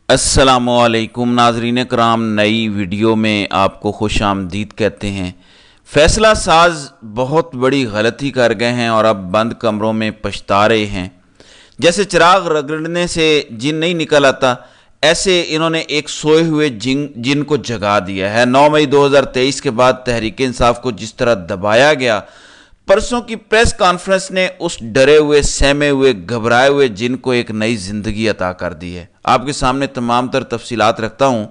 अस्सलामुअलैकुम नाजरीन कराम, नई वीडियो में आपको खुश आमदीद कहते हैं। फैसला साज बहुत बड़ी गलती कर गए हैं और अब बंद कमरों में पछता रहे हैं। जैसे चिराग रगड़ने से जिन नहीं निकल आता, ऐसे इन्होंने एक सोए हुए जिन को जगा दिया है। 9 मई 2023 के बाद तहरीक इंसाफ को जिस तरह दबाया गया, परसों की प्रेस कॉन्फ्रेंस ने उस डरे हुए, सहमे हुए, घबराए हुए जिन को एक नई जिंदगी अता कर दी है। आपके सामने तमाम तर तफसीलात रखता हूँ।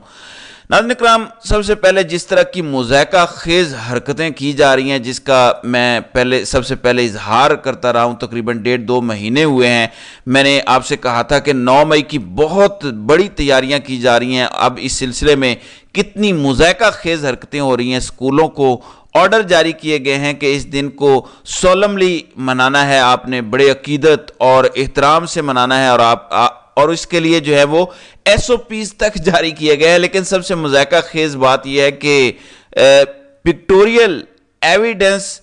नाज़रीन इकराम, सबसे पहले जिस तरह की मुज़ायका खेज़ हरकतें की जा रही हैं, जिसका मैं सबसे पहले इजहार करता रहा हूँ, तकरीबन 1.5-2 महीने हुए हैं। मैंने आपसे कहा था कि 9 मई की बहुत बड़ी तैयारियां की जा रही हैं। अब इस सिलसिले में कितनी मुज़ायका खेज़ हरकतें हो रही हैं। स्कूलों को ऑर्डर जारी किए गए हैं कि इस दिन को सोलमली मनाना है, आपने बड़े अकीदत और एहतराम से मनाना है, और इसके लिए जो है वो SOPs तक जारी किए गए हैं। लेकिन सबसे मुज़ायका खेज़ बात यह है कि pictorial evidence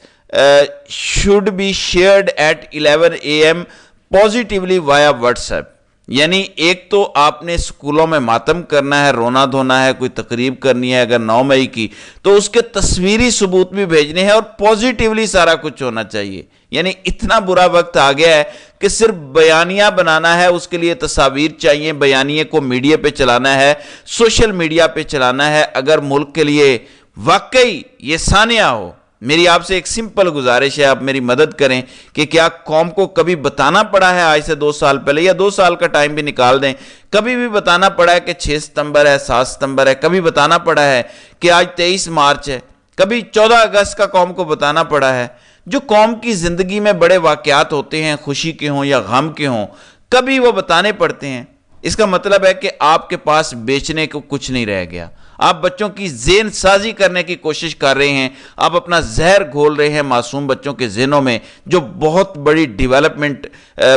should be shared at 11 AM positively via WhatsApp. यानी एक तो आपने स्कूलों में मातम करना है, रोना धोना है, कोई तकरीब करनी है अगर 9 मई की, तो उसके तस्वीरी सबूत भी भेजने हैं और पॉजिटिवली सारा कुछ होना चाहिए। यानी इतना बुरा वक्त आ गया है कि सिर्फ बयानिया बनाना है, उसके लिए तस्वीर चाहिए, बयानिए को मीडिया पे चलाना है, सोशल मीडिया पे चलाना है। अगर मुल्क के लिए वाकई ये सानिया हो, मेरी आपसे एक सिंपल गुजारिश है, आप मेरी मदद करें कि क्या कौम को कभी बताना पड़ा है आज से 2 साल पहले, या 2 साल का टाइम भी निकाल दें, कभी भी बताना पड़ा है कि 6 सितंबर है, 7 सितंबर है, कभी बताना पड़ा है कि आज 23 मार्च है, कभी 14 अगस्त का कौम को बताना पड़ा है? जो कौम की जिंदगी में बड़े वाकयात होते हैं, खुशी के हों या गम के हों, कभी वो बताने पड़ते हैं। इसका मतलब है कि आपके पास बेचने को कुछ नहीं रह गया। आप बच्चों की ज़हन साजी करने की कोशिश कर रहे हैं, आप अपना जहर घोल रहे हैं मासूम बच्चों के ज़हनों में। जो बहुत बड़ी डेवलपमेंट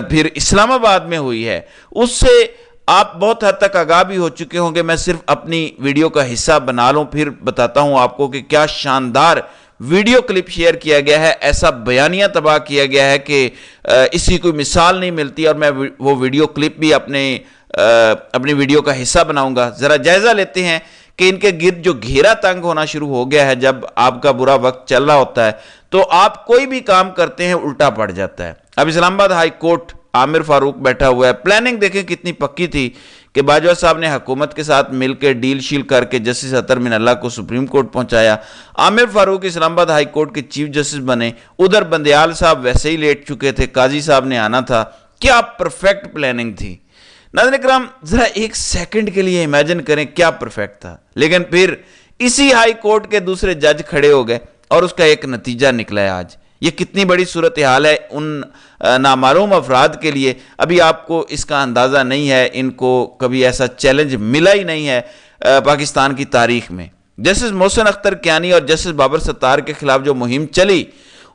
फिर इस्लामाबाद में हुई है, उससे आप बहुत हद तक आगाह भी हो चुके होंगे। मैं सिर्फ अपनी वीडियो का हिस्सा बना लूं, फिर बताता हूं आपको कि क्या शानदार वीडियो क्लिप शेयर किया गया है, ऐसा बयानिया तबाह किया गया है कि इसकी कोई मिसाल नहीं मिलती। और मैं वो वीडियो क्लिप भी अपनी वीडियो का हिस्सा बनाऊंगा। ज़रा जायज़ा लेते हैं कि इनके गिर्द जो घेरा तंग होना शुरू हो गया है। जब आपका बुरा वक्त चल रहा होता है तो आप कोई भी काम करते हैं, उल्टा पड़ जाता है। अब इस्लामाबाद हाई कोर्ट आमिर फारूक बैठा हुआ है। प्लानिंग देखें कितनी पक्की थी कि बाजवा साहब ने हुकूमत के साथ मिलकर डील शील करके जस्टिस अतर मिनल्ला को सुप्रीम कोर्ट पहुंचाया। आमिर फारूक इस्लामाबाद हाई कोर्ट के चीफ जस्टिस बने। उधर बंदयाल साहब वैसे ही लेट चुके थे, काजी साहब ने आना था। क्या परफेक्ट प्लानिंग थी। नाज़रीन इकराम, जरा एक सेकंड के लिए इमेजिन करें क्या परफेक्ट था। लेकिन फिर इसी हाई कोर्ट के दूसरे जज खड़े हो गए और उसका एक नतीजा निकला है आज। ये कितनी बड़ी सूरत हाल है उन नामालूम अफराद के लिए। अभी आपको इसका अंदाज़ा नहीं है, इनको कभी ऐसा चैलेंज मिला ही नहीं है पाकिस्तान की तारीख में। जस्टिस मोहसिन अख्तर कियानी और जस्टिस बाबर सत्तार के खिलाफ जो मुहिम चली,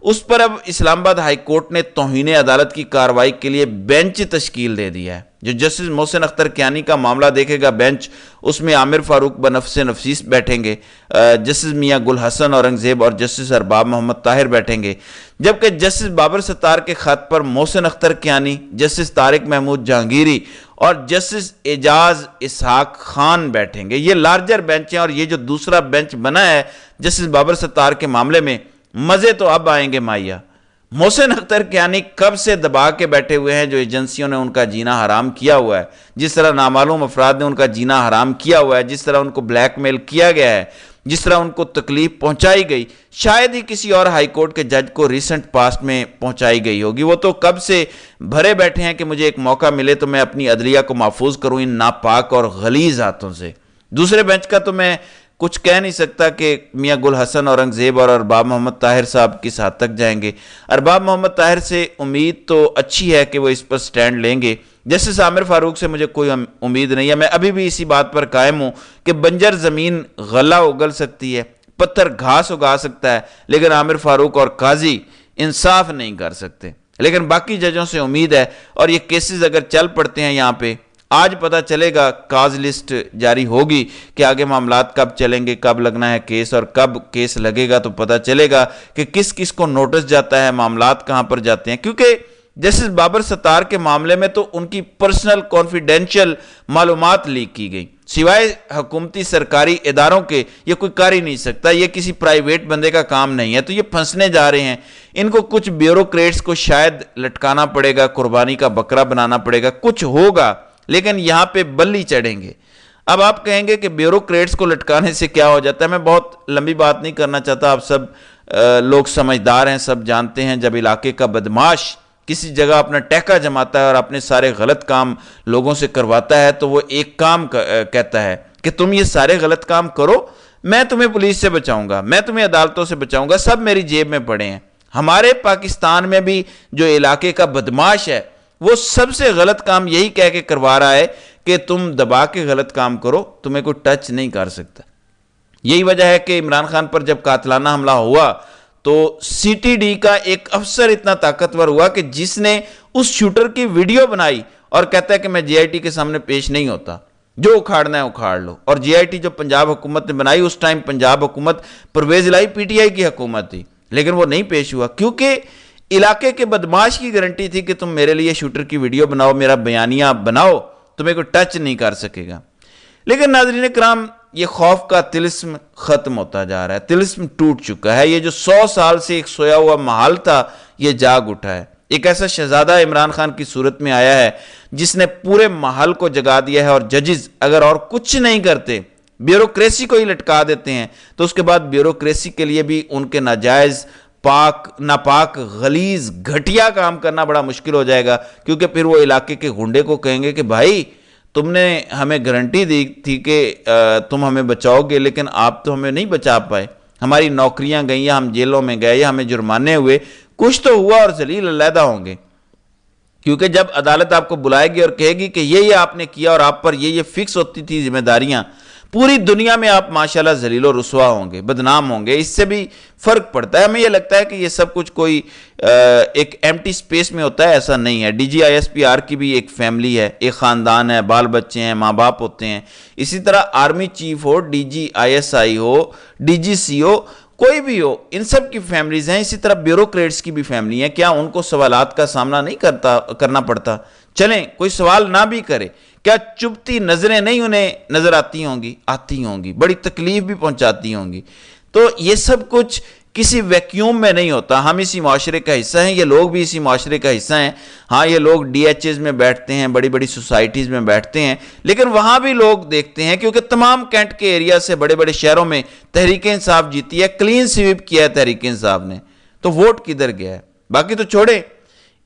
उस पर अब इस्लामाबाद हाई कोर्ट ने तौहीन अदालत की कार्रवाई के लिए बेंच तश्कील दे दिया है। जो जस्टिस मोहसिन अख्तर कियानी का मामला देखेगा बेंच, उसमें आमिर फारूक बनफ़्से नफीस बैठेंगे, जस्टिस मियाँ गुल हसन औरंगजेब और जस्टिस अरबाब मोहम्मद ताहिर बैठेंगे। जबकि जस्टिस बाबर सत्तार के खत पर मोहसिन अख्तर कियानी, जस्टिस तारिक महमूद जहांगीरी और जस्टिस एजाज इसहाक खान बैठेंगे। ये लार्जर बेंच हैं। और ये जो दूसरा बेंच बना है जस्टिस बाबर सत्तार के मामले में, मजे तो अब आएंगे माइया। मोहसिन अख्तर कियानी कब से दबा के बैठे हुए हैं, जो एजेंसियों ने उनका जीना हराम किया हुआ है, जिस तरह नामालूम अफराद ने उनका जीना हराम किया हुआ है, जिस तरह उनको ब्लैकमेल किया गया है, जिस तरह उनको तकलीफ पहुंचाई गई, शायद ही किसी और हाई कोर्ट के जज को रिसेंट पास्ट में पहुंचाई गई होगी। वो तो कब से भरे बैठे हैं कि मुझे एक मौका मिले तो मैं अपनी अदलिया को महफूज करूं इन नापाक और गलीज हाथों से। दूसरे बेंच का तो मैं कुछ कह नहीं सकता कि मियाँ गुल हसन औरंगजेब और अरबाब मोहम्मद ताहिर साहब किस हद तक जाएंगे। अरबाब मोहम्मद ताहिर से उम्मीद तो अच्छी है कि वो इस पर स्टैंड लेंगे। जस्टिस आमिर फारूक से मुझे कोई उम्मीद नहीं है। मैं अभी भी इसी बात पर कायम हूँ कि बंजर ज़मीन गला उगल सकती है, पत्थर घास उगा सकता है, लेकिन आमिर फारूक और काजी इंसाफ नहीं कर सकते। लेकिन बाकी जजों से उम्मीद है। और ये केसेस अगर चल पड़ते हैं यहाँ पे, आज पता चलेगा, काज लिस्ट जारी होगी कि आगे मामलात कब चलेंगे, कब लगना है केस, और कब केस लगेगा तो पता चलेगा कि किस किस को नोटिस जाता है, मामलात कहाँ पर जाते हैं। क्योंकि جسٹس بابر ستار کے معاملے میں تو ان کی پرسنل کانفیڈینشیل معلومات لیک کی گئی، سوائے حکومتی سرکاری اداروں کے یہ کوئی کر ہی نہیں سکتا، یہ کسی پرائیویٹ بندے کا کام نہیں ہے، تو یہ پھنسنے جا رہے ہیں۔ ان کو کچھ بیوروکریٹس کو شاید لٹکانا پڑے گا، قربانی کا بکرا بنانا پڑے گا، کچھ ہوگا، لیکن یہاں پہ بلی چڑھیں گے۔ اب آپ کہیں گے کہ بیوروکریٹس کو لٹکانے سے کیا ہو جاتا ہے، میں بہت لمبی بات نہیں کرنا چاہتا، آپ سب لوگ سمجھدار ہیں، سب جانتے ہیں جب علاقے کا بدماش کسی جگہ اپنا ٹہکا جماتا ہے اور اپنے سارے غلط کام لوگوں سے کرواتا ہے تو وہ ایک کام کہتا ہے کہ تم یہ سارے غلط کام کرو، میں تمہیں پولیس سے بچاؤں گا، میں تمہیں عدالتوں سے بچاؤں گا، سب میری جیب میں پڑے ہیں۔ ہمارے پاکستان میں بھی جو علاقے کا بدماش ہے وہ سب سے غلط کام یہی کہہ کے کروا رہا ہے کہ تم دبا کے غلط کام کرو، تمہیں کوئی ٹچ نہیں کر سکتا۔ یہی وجہ ہے کہ عمران خان پر جب قاتلانہ حملہ ہوا تو سی ٹی ڈی کا ایک افسر اتنا طاقتور ہوا کہ جس نے اس شوٹر کی ویڈیو بنائی اور کہتا ہے کہ میں جے آئی ٹی کے سامنے پیش نہیں ہوتا، جو اکھاڑنا ہے اکھاڑ لو۔ اور جے آئی ٹی جو پنجاب حکومت نے بنائی، اس ٹائم پنجاب حکومت پرویز الہی پی ٹی آئی کی حکومت تھی، لیکن وہ نہیں پیش ہوا کیونکہ علاقے کے بدماش کی گارنٹی تھی کہ تم میرے لیے شوٹر کی ویڈیو بناؤ، میرا بیانیہ بناؤ، تمہیں کوئی ٹچ نہیں کر سکے گا۔ لیکن ناظرین کرام، یہ خوف کا طلسم ختم ہوتا جا رہا ہے، طلسم ٹوٹ چکا ہے۔ یہ جو 100 سال سے ایک سویا ہوا محل تھا یہ جاگ اٹھا ہے۔ ایک ایسا شہزادہ عمران خان کی صورت میں آیا ہے جس نے پورے محل کو جگا دیا ہے، اور ججز اگر اور کچھ نہیں کرتے، بیوروکریسی کو ہی لٹکا دیتے ہیں، تو اس کے بعد بیوروکریسی کے لیے بھی ان کے ناجائز ناپاک غلیظ گھٹیا کام کرنا بڑا مشکل ہو جائے گا، کیونکہ پھر وہ علاقے کے گنڈے کو کہیں گے کہ بھائی تم نے ہمیں گارنٹی دی تھی کہ تم ہمیں بچاؤ گے، لیکن آپ تو ہمیں نہیں بچا پائے، ہماری نوکریاں گئیں، یا ہم جیلوں میں گئے، یا ہمیں جرمانے ہوئے، کچھ تو ہوا، اور ذلیل علیحدہ ہوں گے۔ کیونکہ جب عدالت آپ کو بلائے گی اور کہے گی کہ یہ آپ نے کیا اور آپ پر یہ فکس ہوتی تھی ذمہ داریاں، پوری دنیا میں آپ ماشاءاللہ ذلیل و رسوا ہوں گے، بدنام ہوں گے۔ اس سے بھی فرق پڑتا ہے۔ ہمیں یہ لگتا ہے کہ یہ سب کچھ کوئی ایک ایمٹی سپیس میں ہوتا ہے، ایسا نہیں ہے۔ D G I S P R کی بھی ایک فیملی ہے، ایک خاندان ہے، بال بچے ہیں، ماں باپ ہوتے ہیں۔ اسی طرح آرمی چیف ہو، D G I S I ہو، ڈی جی سی ہو، کوئی بھی ہو، ان سب کی فیملیز ہیں۔ اسی طرح بیوروکریٹس کی بھی فیملی ہیں۔ کیا ان کو سوالات کا سامنا نہیں کرنا پڑتا؟ چلیں، کوئی سوال نہ بھی کرے، کیا چبھتی نظریں نہیں انہیں نظر آتی ہوں گی، بڑی تکلیف بھی پہنچاتی ہوں گی۔ تو یہ سب کچھ کسی ویکیوم میں نہیں ہوتا، ہم اسی معاشرے کا حصہ ہیں، یہ لوگ بھی اسی معاشرے کا حصہ ہیں۔ ہاں، یہ لوگ ڈی ایچ ایز میں بیٹھتے ہیں، بڑی بڑی سوسائٹیز میں بیٹھتے ہیں، لیکن وہاں بھی لوگ دیکھتے ہیں، کیونکہ تمام کینٹ کے ایریا سے بڑے بڑے شہروں میں تحریک انصاف جیتی ہے، کلین سویپ کیا ہے تحریک انصاف نے، تو ووٹ کدھر گیا ہے؟ باقی تو چھوڑیں،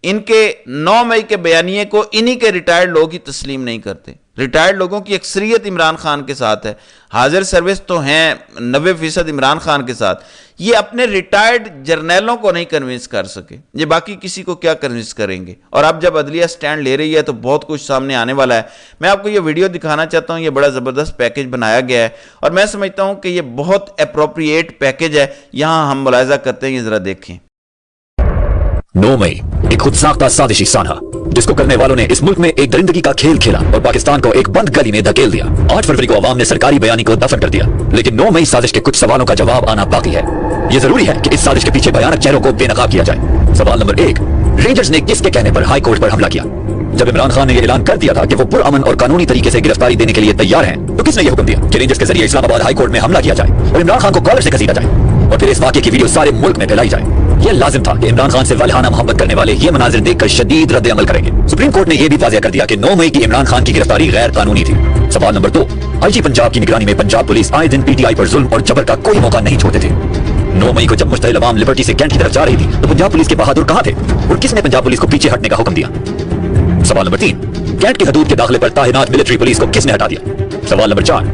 ان کے 9 مئی کے بیانیے کو انہی کے ریٹائرڈ لوگ ہی تسلیم نہیں کرتے۔ ریٹائرڈ لوگوں کی اکثریت عمران خان کے ساتھ ہے، حاضر سروس تو ہیں 90% عمران خان کے ساتھ۔ یہ اپنے ریٹائرڈ جرنیلوں کو نہیں کنونس کر سکے، یہ باقی کسی کو کیا کنونس کریں گے؟ اور اب جب عدلیہ سٹینڈ لے رہی ہے تو بہت کچھ سامنے آنے والا ہے۔ میں آپ کو یہ ویڈیو دکھانا چاہتا ہوں، یہ بڑا زبردست پیکج بنایا گیا ہے، اور میں سمجھتا ہوں کہ یہ بہت اپروپریٹ پیکج ہے۔ یہاں ہم ملاحظہ کرتے ہیں، یہ ذرا دیکھیں۔ 9 مئی ایک خود ساختہ سازشی سانحہ جس کو کرنے والوں نے اس ملک میں ایک درندگی کا کھیل کھیلا اور پاکستان کو ایک بند گلی میں دھکیل دیا۔ 8 فروری کو عوام نے سرکاری بیانی کو دفن کر دیا، لیکن 9 مئی سازش کے کچھ سوالوں کا جواب آنا باقی ہے۔ یہ ضروری ہے کہ اس سازش کے پیچھے بھیانک چہروں کو بے نقاب کیا جائے۔ سوال نمبر 1، رینجرز نے کس کے کہنے پر ہائی کورٹ پر حملہ کیا؟ جب عمران خان نے یہ اعلان کر دیا تھا کہ وہ پرامن اور قانونی طریقے سے گرفتاری دینے کے لیے تیار ہیں، تو کس نے یہ حکم دیا کہ رینجرز کے ذریعے اسلام آباد ہائی کورٹ میں حملہ کیا جائے اور عمران خان کو کالر سے گھسیٹا جائے، اور پھر اس واقعے کی ویڈیو سارے ملک میں پھیلائی جائے؟ یہ لازم تھا کہ عمران خان سے والہانہ محبت کرنے والے یہ مناظر دیکھ کر شدید رد عمل کریں گے۔ سپریم کورٹ نے یہ بھی واضح کر دیا کہ 9 مئی کی عمران خان کی گرفتاری غیر قانونی تھی۔ سوال نمبر 2، آئی جی پنجاب کی نگرانی میں پنجاب پولیس آئے دن پی ٹی آئی پر ظلم اور جبر کا کوئی موقع نہیں چھوڑتے تھے۔ 9 مئی کو جب مشتعل عوام لبرٹی سے کینٹ کی طرف جا رہی تھی تو پنجاب پولیس کے بہادر کہاں تھے اور کس نے پنجاب پولیس کو پیچھے ہٹنے کا حکم دیا؟ سوال نمبر 3، کینٹ کی حدود کے داخلے پر تعینات ملٹری پولیس کو کس نے ہٹا دیا؟ سوال نمبر 4،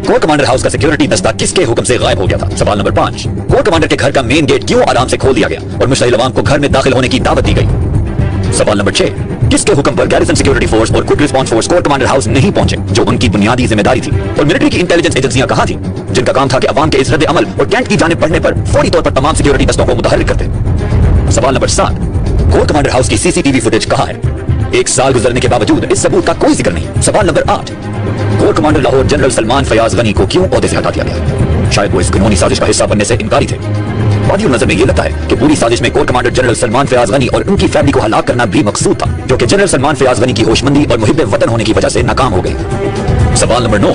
کور کمانڈر ہاؤس کا سیکیورٹی دستہ کس کے حکم سے غائب ہو گیا تھا؟ سوال نمبر 5، کور کمانڈر کے گھر کا مین گیٹ کیوں آرام سے کھول دیا گیا اور مشتعل عوام کو گھر میں داخل ہونے کی دعوت دی گئی؟ سوال نمبر 6، کس کے حکم پر گیریزن سیکیورٹی فورس اور quick response force corps commander house نہیں پہنچے جو ان کی بنیادی ذمہ داری تھی؟ اور ملٹری کی انٹیلیجنس ایجنسیاں کہاں تھیں جن کا کام تھا کہ عوام کے اس رد عمل اور کینٹ کی جانب بڑھنے پر فوری طور پر تمام سیکیورٹی دستوں کو متحرک کرتے؟ سوال نمبر 7، کور کمانڈر ہاؤس کی سی سی ٹی وی فوٹیج کہاں ہے؟ 1 سال گزرنے کے باوجود اس ثبوت کا کوئی ذکر نہیں۔ سوال number 8، corps commander Lahore general Salman Fayyaz Ghani کو کیوں عہدے سے ہٹا دیا گیا؟ شاید وہ اس قانونی سازش کا حصہ بننے سے انکاری تھے۔ वादियों नजर में ये लगता है कि पूरी साजिश में core commander general Salman Fayyaz Ghani और उनकी फैमिली को हलाक करना भी मकसूद था, जो कि जनरल सलमान फयाज गनी की होशमंदी और मुहिब्बे वतन होने की वजह से नाकाम हो गई। सवाल नंबर 9,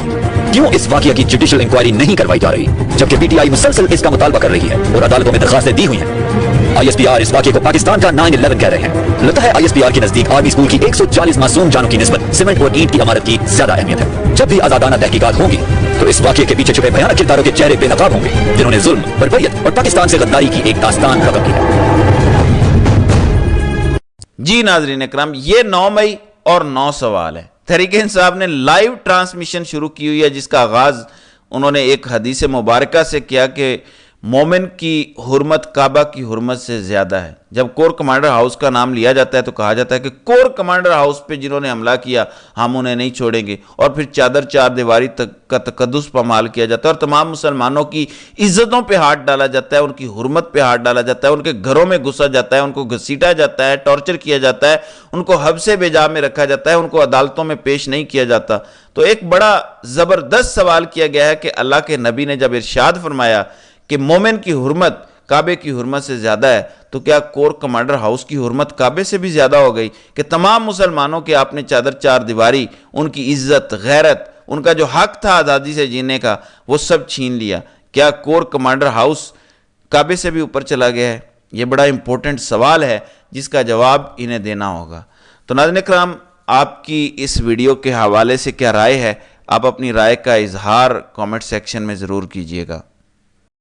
क्यों इस वाकया की जुडिशियल इंक्वायरी नहीं करवाई जा रही, जबकि पीटीआई मुसलसल इसका मुतालबा कर रही है और अदालतों में दरखास्तें दी हुई हैं। आईएसपीआर इस वाकये को पाकिस्तान का 9/11 कह रहे हैं। लगता है आईएसपीआर के नजदीक आर्मी स्कूल की 140 मासूम जानों की निस्बत सीमेंट और ईंट की इमारत की ज्यादा अहमियत है। जब भी आजादाना तहकीकात होंगी तो इस वाकये के पीछे छुपे भयानक किरदारों के चेहरे बेनकाब होंगे, जिन्होंने जुल्म, बर्बरियत और पाकिस्तान से गद्दारी की एक दास्तान रकम की है। जी नाज़रीन इकराम, ये 9 मई और 9 सवाल है। तहरीक इंसाफ ने लाइव ट्रांसमिशन शुरू की हुई है, जिसका आगाज उन्होंने एक हदीस मुबारका से किया कि मोमिन की हुर्मत काबा की हुर्मत से ज़्यादा है। जब कोर कमांडर हाउस का नाम लिया जाता है तो कहा जाता है कि कोर कमांडर हाउस पे जिन्होंने हमला किया हम उन्हें नहीं छोड़ेंगे, और फिर चादर चार दीवारी तक का तकद्दुस पामाल किया जाता है और तमाम मुसलमानों की इज्जतों पे हाथ डाला जाता है, उनकी हुर्मत पे हाथ डाला जाता है, उनके घरों में घुसा जाता है, उनको घसीटा जाता है, टॉर्चर किया जाता है, उनको हब्से बेजा में रखा जाता है, उनको अदालतों में पेश नहीं किया जाता। तो एक बड़ा ज़बरदस्त सवाल किया गया है कि अल्लाह के नबी ने जब इरशाद फरमाया कि मोमिन की हुर्मत काबे की हुर्मत से ज़्यादा है, तो क्या कोर कमांडर हाउस की हुर्मत काबे से भी ज़्यादा हो गई कि तमाम मुसलमानों के आपने चादर चार दीवारी, उनकी इज्जत, गैरत, उनका जो हक था आज़ादी से जीने का, वो सब छीन लिया? क्या कोर कमांडर हाउस काबे से भी ऊपर चला गया है? ये बड़ा इंपॉर्टेंट सवाल है जिसका जवाब इन्हें देना होगा। तो नाज़रीन इकराम, आपकी इस वीडियो के हवाले से क्या राय है? आप अपनी राय का इजहार कमेंट सेक्शन में ज़रूर कीजिएगा।